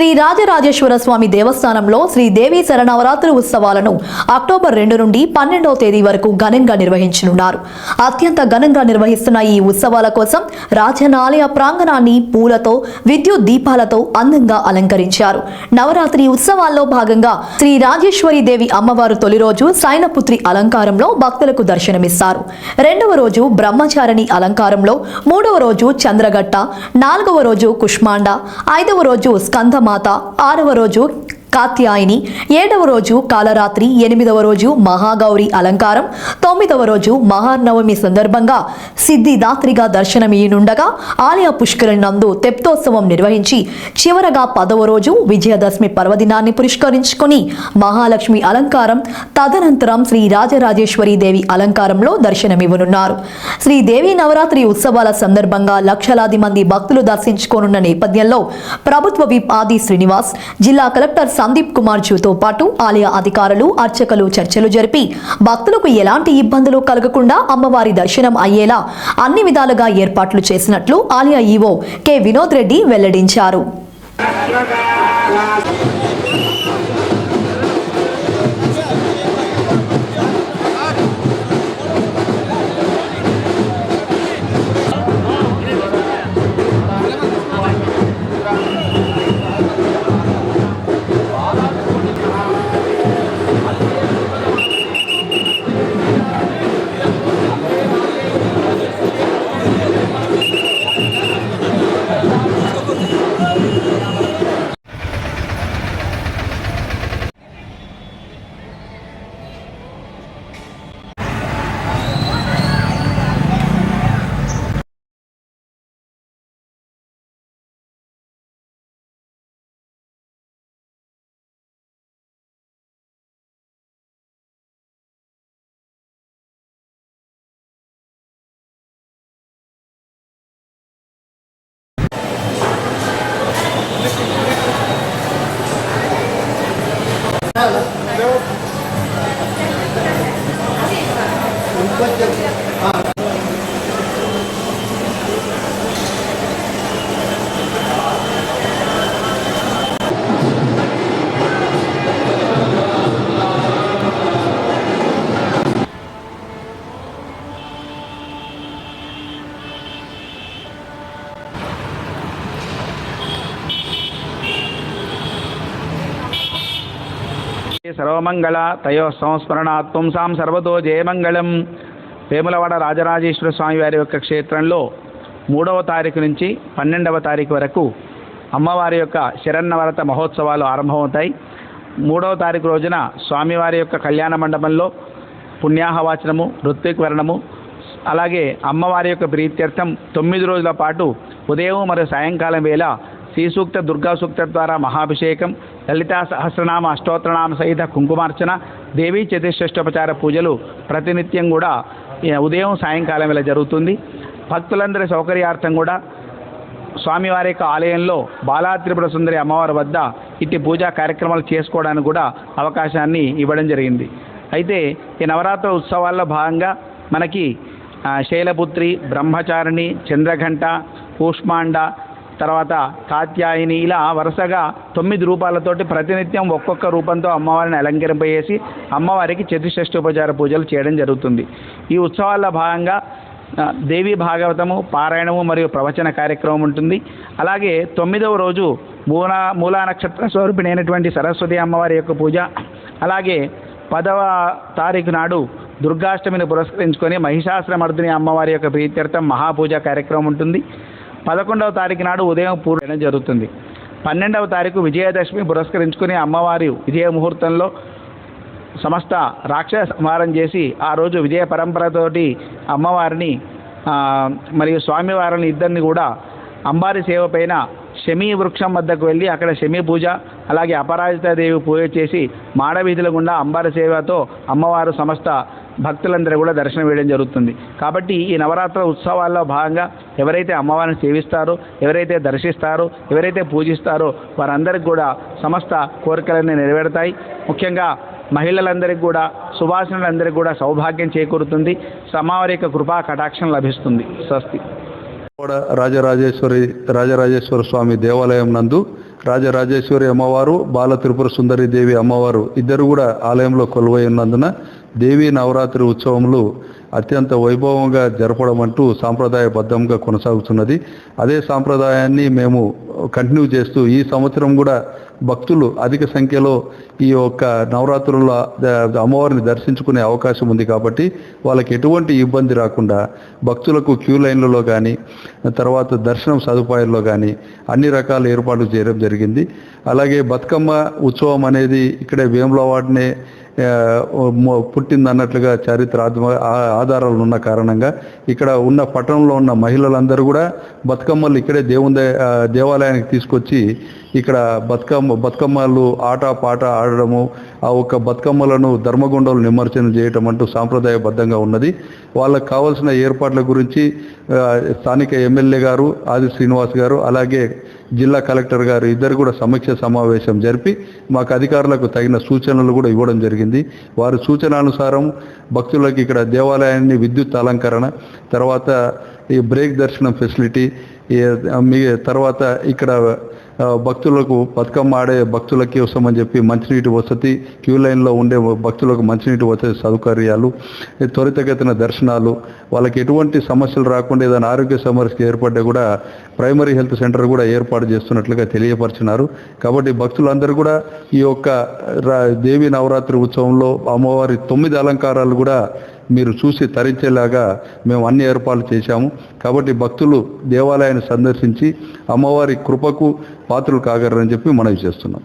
శ్రీ రాజరాజేశ్వర స్వామి దేవస్థానంలో శ్రీదేవి శరన్నవరాత్రి ఉత్సవాలను అక్టోబర్ 2 నుండి 12వ తేదీ వరకు ఘనంగా నిర్వహించనున్నారు. అత్యంత ఘనంగా నిర్వహిస్తున్న ఈ ఉత్సవాల కోసం రాజన్న ఆలయ ప్రాంగణాన్ని పూలతో, విద్యుత్ దీపాలతో అందంగా అలంకరించారు. నవరాత్రి ఉత్సవాల్లో భాగంగా శ్రీ రాజేశ్వరి దేవి అమ్మవారు తొలి రోజు శయనపుత్రి అలంకారంలో భక్తులకు దర్శనమిస్తారు. రెండవ రోజు బ్రహ్మచారిణి అలంకారంలో, మూడవ రోజు చంద్రగట్ట, నాలుగవ రోజు కుష్మాండ, ఐదవ రోజు స్కందమాత, ఆరవ రోజు కాత్యాయని, ఏడవ రోజు కాలరాత్రి, ఎనిమిదవ రోజు మహాగౌరి అలంకారం, తొమ్మిదవ రోజు మహానవమి సందర్భంగా సిద్ధిదాత్రిగా దర్శనమియనుండగా ఆలయ పుష్కరిణి నందు తెప్తోత్సవం నిర్వహించి చివరగా 10వ రోజు విజయదశమి పర్వదినాన్ని పురస్కరించుకొని మహాలక్ష్మి అలంకారం, తదనంతరం శ్రీ రాజరాజేశ్వరి దేవి అలంకారంలో దర్శనమివ్వనున్నారు. శ్రీదేవి నవరాత్రి ఉత్సవాల సందర్భంగా లక్షలాది మంది భక్తులు దర్శించుకోనున్న నేపథ్యంలో ప్రభుత్వ విప్ ఆది శ్రీనివాస్, జిల్లా కలెక్టర్ సందీప్ కుమార్ జూతో పాటు ఆలయ అధికారులు, అర్చకులు చర్చలు జరిపి భక్తులకు ఎలాంటి ఇబ్బందులు కలగకుండా అమ్మవారి దర్శనం అయ్యేలా అన్ని విధాలుగా ఏర్పాట్లు చేసినట్లు ఆలయ ఈవో కె వినోద్ రెడ్డి వెల్లడించారు. సర్వమంగళ తయో సంస్మరణాత్ పుంసాం సర్వతో జయమంగళం. వేములవాడ రాజరాజేశ్వర స్వామి వారి యొక్క క్షేత్రంలో 3వ తారీఖు నుంచి 12వ తారీఖు వరకు అమ్మవారి యొక్క శరన్నవరత మహోత్సవాలు ఆరంభమవుతాయి. 3వ తారీఖు రోజున స్వామివారి యొక్క కళ్యాణ మండపంలో పుణ్యాహవాచనము, ఋత్విక్వరణము, అలాగే అమ్మవారి యొక్క ప్రీత్యర్థం 9 రోజుల పాటు ఉదయం మరియు సాయంకాలం వేళ శ్రీసూక్త, దుర్గా సూక్త ద్వారా మహాభిషేకం, లలితా సహస్రనామ, అష్టోత్తరనామ సహిత కుంకుమార్చన, దేవీ చతుషష్ఠోపచార పూజలు ప్రతినిత్యం కూడా ఉదయం సాయంకాలం వేళ జరుగుతుంది. భక్తులందరి సౌకర్యార్థం కూడా స్వామివారి యొక్క ఆలయంలో బాలా త్రిపుర సుందరి అమ్మవారి వద్ద ఇట్టి పూజా కార్యక్రమాలు చేసుకోవడానికి కూడా అవకాశాన్ని ఇవ్వడం జరిగింది. అయితే ఈ నవరాత్రి ఉత్సవాల్లో భాగంగా మనకి శైలపుత్రి, బ్రహ్మచారిణి, చంద్రఘంట, కూష్మాండ, తర్వాత కాత్యాయని, ఇలా వరుసగా 9 రూపాలతోటి ప్రతినిత్యం ఒక్కొక్క రూపంతో అమ్మవారిని అలంకరింపజేసి అమ్మవారికి చతుషష్ఠోపచార పూజలు చేయడం జరుగుతుంది. ఈ ఉత్సవాల్లో భాగంగా దేవి భాగవతము, పారాయణము మరియు ప్రవచన కార్యక్రమం ఉంటుంది. అలాగే 9వ రోజు మూలా నక్షత్ర స్వరూపిణి అయినటువంటి సరస్వతి అమ్మవారి యొక్క పూజ, అలాగే 10వ తారీఖు నాడు దుర్గాష్టమిని పురస్కరించుకొని మహిషాసురమర్దిని అమ్మవారి యొక్క ప్రీత్యర్థం మహాపూజ కార్యక్రమం ఉంటుంది. 11వ తారీఖు నాడు ఉదయం పూర్తి జరుగుతుంది. 12వ తారీఖు విజయదశమి పురస్కరించుకుని అమ్మవారి విజయ ముహూర్తంలో సమస్త రాక్షస సంహారం చేసి ఆ రోజు విజయ పరంపరతోటి అమ్మవారిని మరియు స్వామివారిని ఇద్దరిని కూడా అంబారి సేవ పైన శమీ వృక్షం వద్దకు వెళ్ళి అక్కడ శమీ పూజ, అలాగే అపరాజితాదేవి పూజ చేసి మాడవీధుల గుండా అంబారి సేవతో అమ్మవారు సమస్త భక్తులందరూ కూడా దర్శనం వేయడం జరుగుతుంది. కాబట్టి ఈ నవరాత్రి ఉత్సవాల్లో భాగంగా ఎవరైతే అమ్మవారిని సేవిస్తారో, ఎవరైతే దర్శిస్తారో, ఎవరైతే పూజిస్తారో వారందరికీ కూడా సమస్త కోరికలన్నీ నెరవేరుతాయి. ముఖ్యంగా మహిళలందరికీ కూడా, సువాసనులందరికీ కూడా సౌభాగ్యం చేకూరుతుంది. అమ్మవారి యొక్క కృపా కటాక్షం లభిస్తుంది. స్వస్తి. రాజరాజేశ్వర స్వామి దేవాలయం నందు రాజరాజేశ్వరి అమ్మవారు, బాల త్రిపుర సుందరి దేవి అమ్మవారు ఇద్దరు కూడా ఆలయంలో కొలువై ఉన్నందున దేవీ నవరాత్రి ఉత్సవములు అత్యంత వైభవంగా జరపడం అంటూ సాంప్రదాయబద్ధంగా కొనసాగుతున్నది. అదే సాంప్రదాయాన్ని మేము కంటిన్యూ చేస్తూ ఈ సంవత్సరం కూడా భక్తులు అధిక సంఖ్యలో ఈ యొక్క నవరాత్రుల అమ్మవారిని దర్శించుకునే అవకాశం ఉంది కాబట్టి వాళ్ళకి ఎటువంటి ఇబ్బంది రాకుండా భక్తులకు క్యూ లైన్లలో కానీ తర్వాత దర్శనం సదుపాయాల్లో కానీ అన్ని రకాల ఏర్పాట్లు చేయడం జరిగింది. అలాగే బతుకమ్మ ఉత్సవం అనేది ఇక్కడే వేములవాడనే పుట్టిందన్నట్లుగా చారిత్ర ఆధారాలు ఉన్న కారణంగా ఇక్కడ ఉన్న పట్టణంలో ఉన్న మహిళలందరూ కూడా బతుకమ్మలు ఇక్కడే దేవాలయానికి తీసుకొచ్చి ఇక్కడ బతుకమ్మలు పాట ఆడడము, ఆ ఒక్క బతుకమ్మలను ధర్మగుండాలు నిమజ్జనం చేయటం అంటూ సాంప్రదాయబద్ధంగా ఉన్నది. వాళ్ళకు కావాల్సిన ఏర్పాట్ల గురించి స్థానిక ఎమ్మెల్యే గారు ఆది శ్రీనివాస్ గారు అలాగే జిల్లా కలెక్టర్ గారు ఇద్దరు కూడా సమీక్ష సమావేశం జరిపి మాకు అధికారులకు తగిన సూచనలు కూడా ఇవ్వడం జరిగింది. వారి సూచనానుసారం భక్తులకు ఇక్కడ దేవాలయాన్ని విద్యుత్ అలంకరణ, తర్వాత ఈ బ్రేక్ దర్శనం ఫెసిలిటీ, తర్వాత ఇక్కడ భక్తులకు బతుకమ్మ ఆడే భక్తులకి వస్తామని చెప్పి మంచినీటి వసతి, క్యూ లైన్లో ఉండే భక్తులకు మంచినీటి వసతి సౌకర్యాలు, త్వరితగతిన దర్శనాలు, వాళ్ళకి ఎటువంటి సమస్యలు రాకుండా ఏదైనా ఆరోగ్య సమస్య ఏర్పడ్డా కూడా ప్రైమరీ హెల్త్ సెంటర్ కూడా ఏర్పాటు చేస్తున్నట్లుగా తెలియపరిచినారు. కాబట్టి భక్తులందరూ కూడా ఈ యొక్క దేవి నవరాత్రి ఉత్సవంలో అమ్మవారి 9 అలంకారాలు కూడా మీరు చూసి తరించేలాగా మేము అన్ని ఏర్పాట్లు చేశాము. కాబట్టి భక్తులు దేవాలయాన్ని సందర్శించి అమ్మవారి కృపకు పాత్రలు కాగలరని చెప్పి మనవి చేస్తున్నాం.